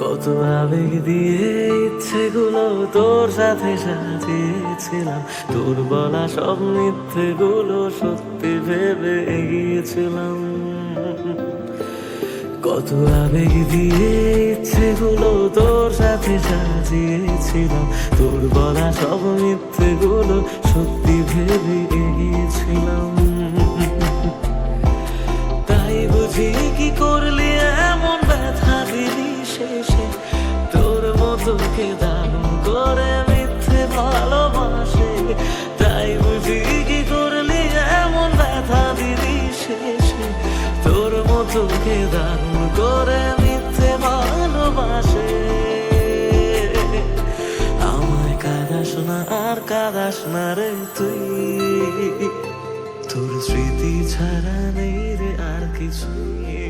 কত আবেগ দিয়ে ইচ্ছেগুলো তোর সাথে সাজিয়েছিলাম, তোর বলা সব মিথ্যেগুলো সত্যি ভেবে এগিয়েছিলাম। কত আবেগ দিয়ে ইচ্ছেগুলো তোর সাথে সাজিয়েছিলাম, তোর বলা সব মিথ্যেগুলো সত্যি ভেবে এগিয়েছিলাম। তাই বুঝি কি করলি এমন ব্যথা দিলি শেষে, তোর মতো কে দারুণ করে মিথ্যে ভালোবাসে। তাই বুঝি কি করলি এমন ব্যথা দিলি শেষে, তোর মতো কে দারুণ করে মিথ্যে ভালোবাসে। আমায় কাঁদাস না আর কাঁদাস না রে তুই, তোর স্মৃতি ছাড়া নেই রে আর কিছুই।